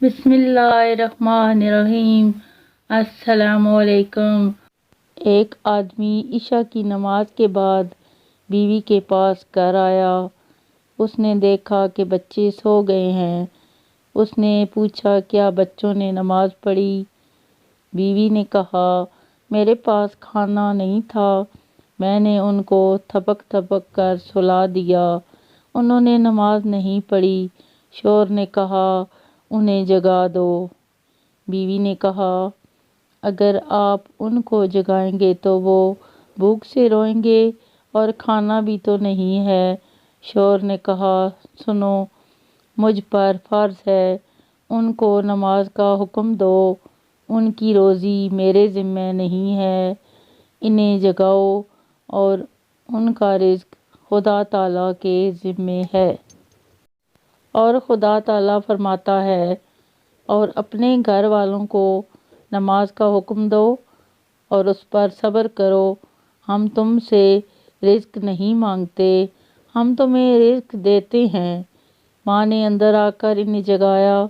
بسم اللہ الرحمن الرحیم۔ السلام علیکم۔ ایک آدمی عشاء کی نماز کے بعد بیوی کے پاس گھر آیا۔ اس نے دیکھا کہ بچے سو گئے ہیں۔ اس نے پوچھا کیا بچوں نے نماز پڑھی؟ بیوی نے کہا میرے پاس کھانا نہیں تھا، میں نے ان کو تھپک تھپک کر سلا دیا، انہوں نے نماز نہیں پڑھی۔ شوہر نے کہا انہیں جگا دو۔ بیوی نے کہا اگر آپ ان کو جگائیں گے تو وہ بھوک سے روئیں گے اور کھانا بھی تو نہیں ہے۔ شوہر نے کہا سنو، مجھ پر فرض ہے، ان کو نماز کا حکم دو، ان کی روزی میرے ذمہ نہیں ہے، انہیں جگاؤ اور ان کا رزق خدا تعالیٰ کے ذمہ ہے۔ اور خدا تعالیٰ فرماتا ہے اور اپنے گھر والوں کو نماز کا حکم دو اور اس پر صبر کرو، ہم تم سے رزق نہیں مانگتے، ہم تمہیں رزق دیتے ہیں۔ ماں نے اندر آ کر انہیں جگایا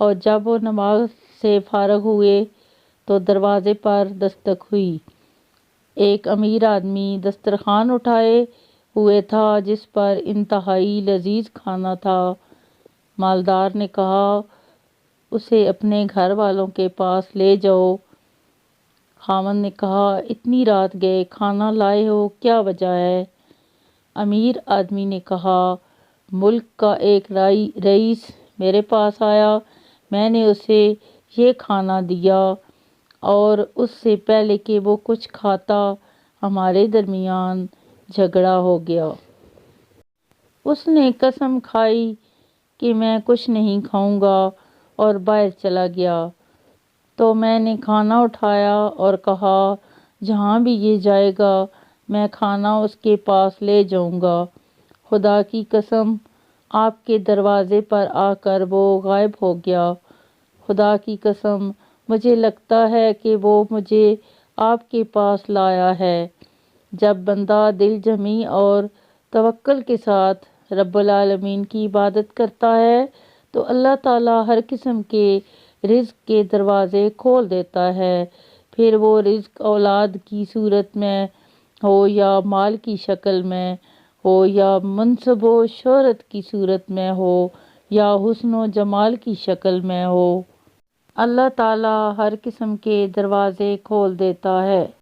اور جب وہ نماز سے فارغ ہوئے تو دروازے پر دستک ہوئی۔ ایک امیر آدمی دسترخوان اٹھائے ہوئے تھا جس پر انتہائی لذیذ کھانا تھا۔ مالدار نے کہا اسے اپنے گھر والوں کے پاس لے جاؤ۔ خاوند نے کہا اتنی رات گئے کھانا لائے ہو، کیا وجہ ہے؟ امیر آدمی نے کہا ملک کا ایک رئیس میرے پاس آیا، میں نے اسے یہ کھانا دیا اور اس سے پہلے کہ وہ کچھ کھاتا ہمارے درمیان جھگڑا ہو گیا۔ اس نے قسم کھائی کہ میں کچھ نہیں کھاؤں گا اور باہر چلا گیا۔ تو میں نے کھانا اٹھایا اور کہا جہاں بھی یہ جائے گا میں کھانا اس کے پاس لے جاؤں گا۔ خدا کی قسم آپ کے دروازے پر آ کر وہ غائب ہو گیا۔ خدا کی قسم مجھے لگتا ہے کہ وہ مجھے آپ کے پاس لایا ہے۔ جب بندہ دل جمعی اور توکل کے ساتھ رب العالمین کی عبادت کرتا ہے تو اللہ تعالیٰ ہر قسم کے رزق کے دروازے کھول دیتا ہے، پھر وہ رزق اولاد کی صورت میں ہو یا مال کی شکل میں ہو یا منصب و شہرت کی صورت میں ہو یا حسن و جمال کی شکل میں ہو، اللہ تعالیٰ ہر قسم کے دروازے کھول دیتا ہے۔